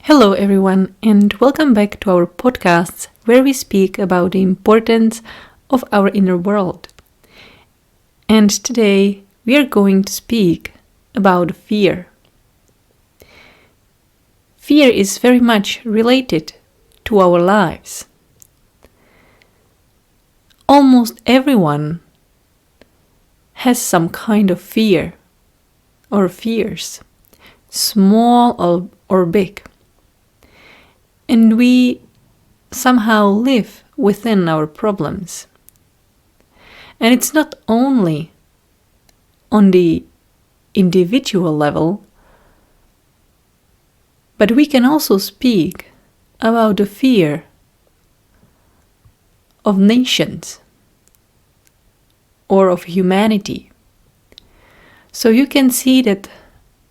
Hello, everyone, and welcome back to our podcast where we speak about the importance of our inner world. And today we are going to speak about fear. Fear is very much related to our lives. Almost everyone has some kind of fear or fears, small or big. And we somehow live within our problems. And it's not only on the individual level, but we can also speak about the fear of nations or of humanity. So you can see that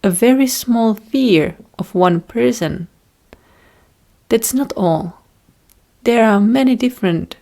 a very small fear of one person, that's not all. There are many different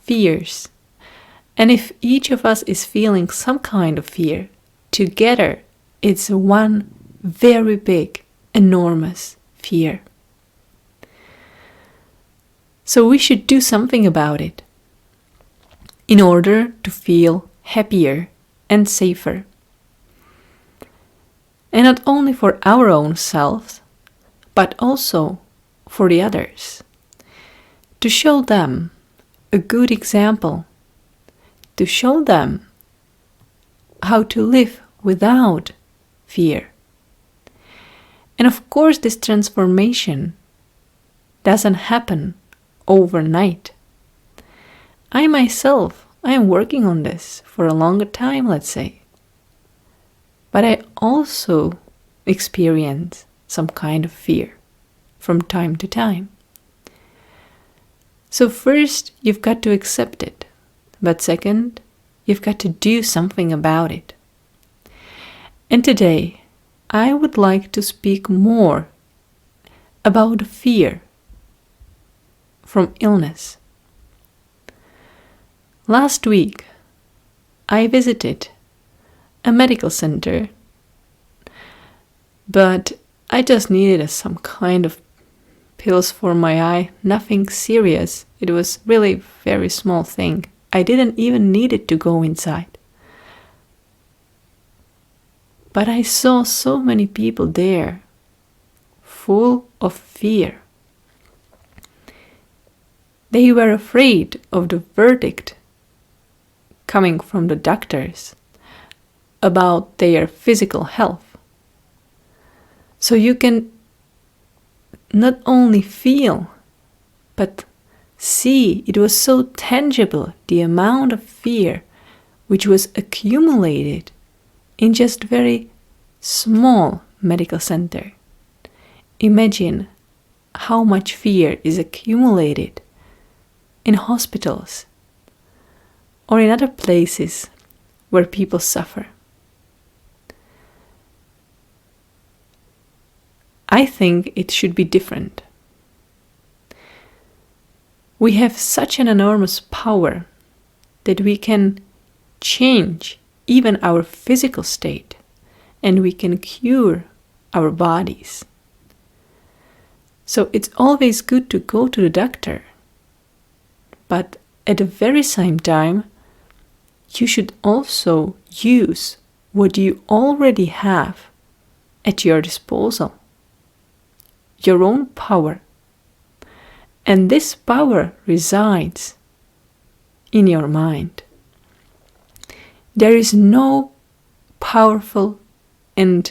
fears. And if each of us is feeling some kind of fear, together it's one very big, enormous fear. So we should do something about it in order to feel happier and safer. And not only for our own selves, but also for the others, to show them a good example, to show them how to live without fear. And of course, this transformation doesn't happen overnight. I myself, I am working on this for a longer time, let's say. But I also experience some kind of fear from time to time. So first, you've got to accept it. But second, you've got to do something about it. And today, I would like to speak more about fear from illness. Last week, I visited a medical center, but I just needed some kind of pills for my eye, nothing serious. It was really a very small thing. I didn't even need it to go inside. But I saw so many people there, full of fear. They were afraid of the verdict coming from the doctors about their physical health. So you can not only feel, but see, it was so tangible, the amount of fear which was accumulated in just very small medical center. Imagine how much fear is accumulated in hospitals or in other places where people suffer. I think it should be different. We have such an enormous power that we can change even our physical state, and we can cure our bodies. So it's always good to go to the doctor, but at the very same time, you should also use what you already have at your disposal. Your own power. And this power resides in your mind. There is no powerful and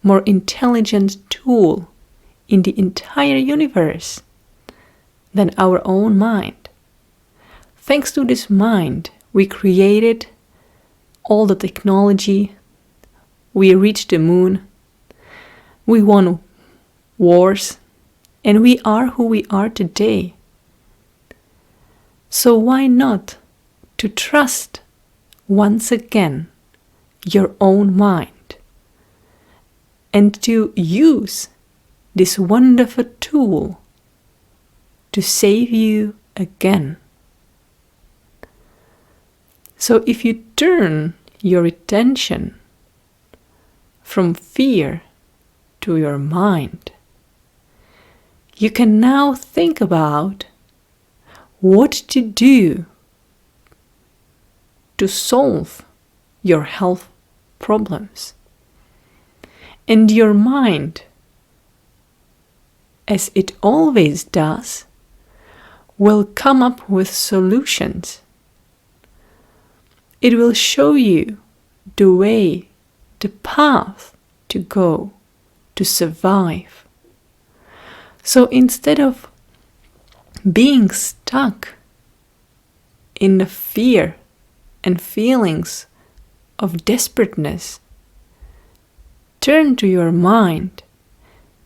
more intelligent tool in the entire universe than our own mind. Thanks to this mind, we created all the technology, we reached the moon, we won wars, and we are who we are today. So why not to trust once again your own mind and to use this wonderful tool to save you again? So if you turn your attention from fear to your mind, You can now think about what to do to solve your health problems. And your mind, as it always does, will come up with solutions. It will show you the way, the path to go to survive. So instead of being stuck in the fear and feelings of desperateness, turn to your mind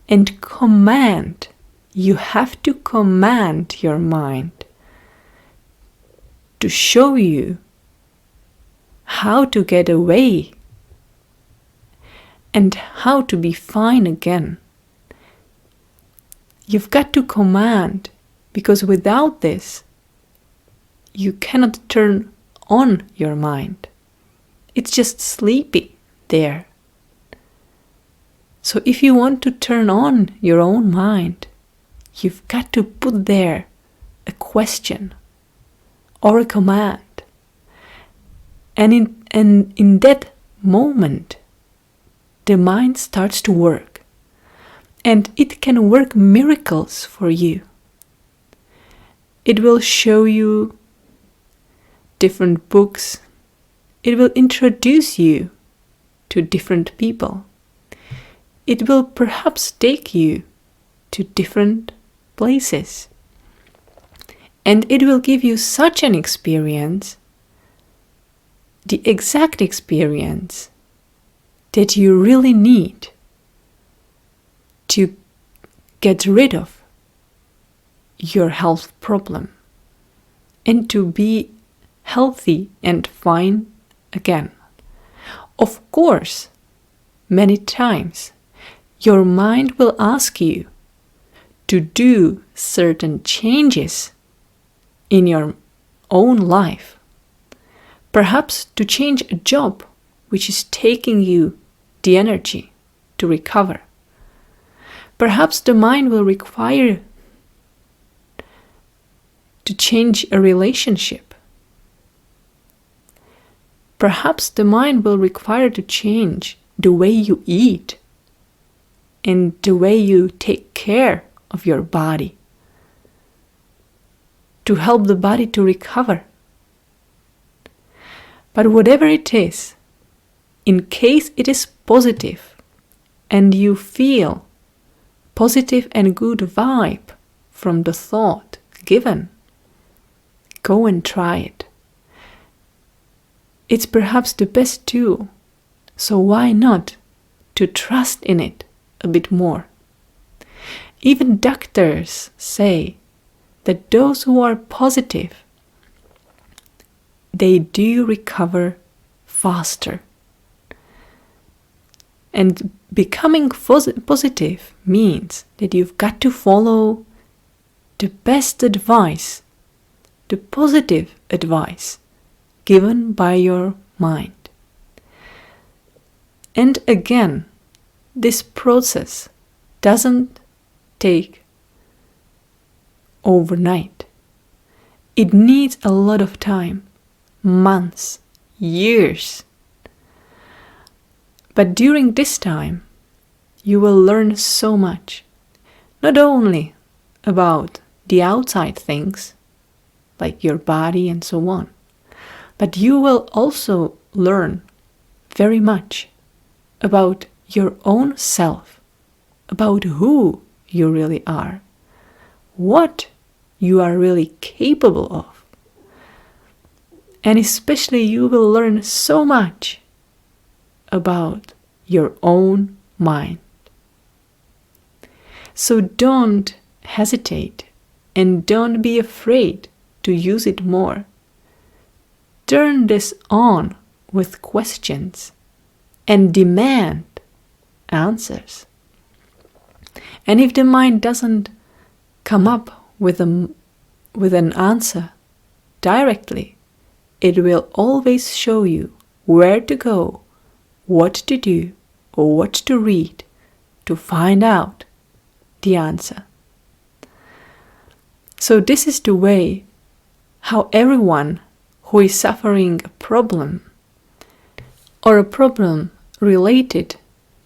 and command. You have to command your mind to show you how to get away and how to be fine again. You've got to command, because without this, you cannot turn on your mind. It's just sleepy there. So if you want to turn on your own mind, you've got to put there a question or a command. And in that moment, the mind starts to work. And it can work miracles for you. It will show you different books. It will introduce you to different people. It will perhaps take you to different places. And it will give you such an experience, the exact experience that you really need to get rid of your health problem and to be healthy and fine again. Of course, many times your mind will ask you to do certain changes in your own life. Perhaps to change a job which is taking you the energy to recover. Perhaps the mind will require to change a relationship. Perhaps the mind will require to change the way you eat and the way you take care of your body to help the body to recover. But whatever it is, in case it is positive and you feel positive and good vibe from the thought given, go and try it. It's perhaps the best tool, so why not to trust in it a bit more? Even doctors say that those who are positive, they do recover faster. And becoming positive means that you've got to follow the best advice, the positive advice given by your mind. And again, this process doesn't take overnight. It needs a lot of time, months, years. But during this time, you will learn so much, not only about the outside things, like your body and so on, but you will also learn very much about your own self, about who you really are, what you are really capable of. And especially you will learn so much about your own mind. So don't hesitate and don't be afraid to use it more. Turn this on with questions and demand answers. And if the mind doesn't come up with an answer directly, it will always show you where to go, what to do, or what to read to find out the answer. So this is the way how everyone who is suffering a problem or a problem related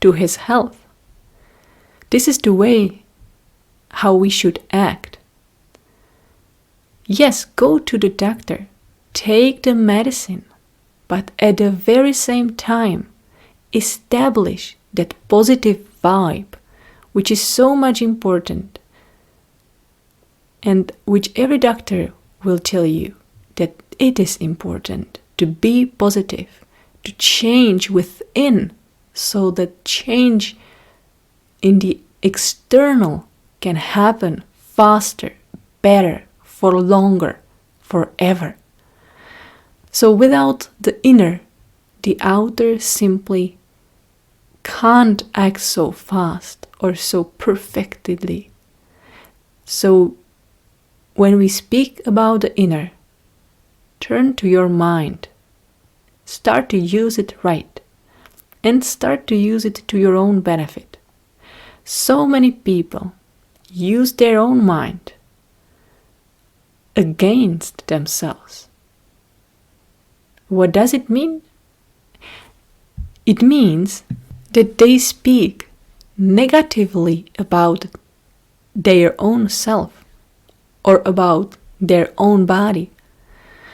to his health, this is the way how we should act. Yes, go to the doctor, take the medicine, but at the very same time, establish that positive vibe, which is so much important, and which every doctor will tell you that it is important to be positive, to change within, so that change in the external can happen faster, better, for longer, forever. So without the inner, the outer simply can't act so fast or so perfectly. So when we speak about the inner, turn to your mind, start to use it right, and start to use it to your own benefit. So many people use their own mind against themselves. What does it mean? It means that they speak negatively about their own self or about their own body.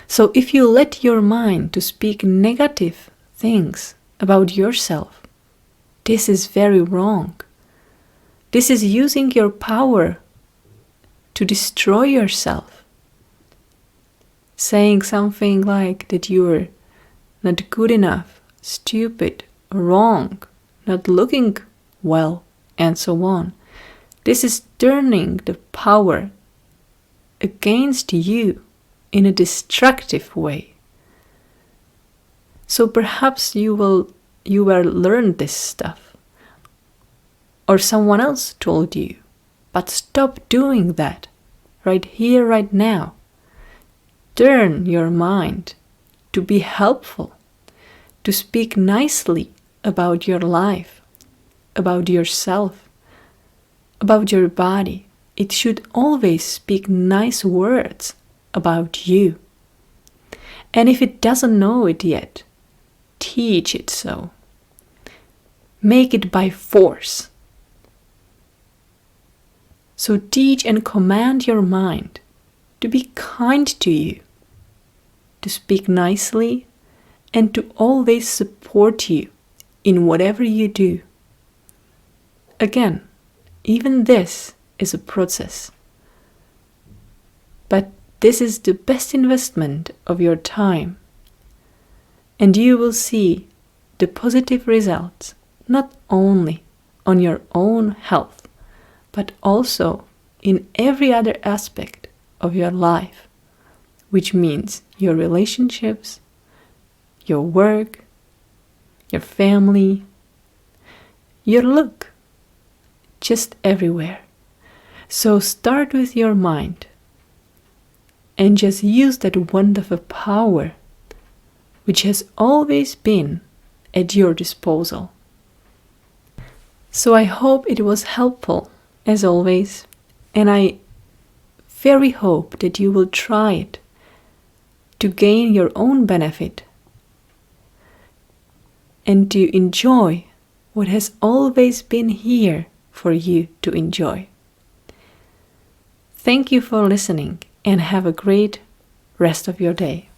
So if you let your mind to speak negative things about yourself, this is very wrong. This is using your power to destroy yourself. Saying something like that you're not good enough, stupid, wrong, not looking well, and so on. This is turning the power against you in a destructive way. So perhaps you will learn this stuff, or someone else told you, but stop doing that right here, right now. Turn your mind to be helpful, to speak nicely about your life, about yourself, about your body. It should always speak nice words about you. And if it doesn't know it yet, teach it so. Make it by force. So teach and command your mind to be kind to you, to speak nicely, and to always support you in whatever you do. Again, even this is a process. But this is the best investment of your time. And you will see the positive results not only on your own health, but also in every other aspect of your life, which means your relationships, your work, your family, your look, just everywhere. So start with your mind and just use that wonderful power which has always been at your disposal. So I hope it was helpful, as always, and I very hope that you will try it to gain your own benefit and to enjoy what has always been here for you to enjoy. Thank you for listening and have a great rest of your day.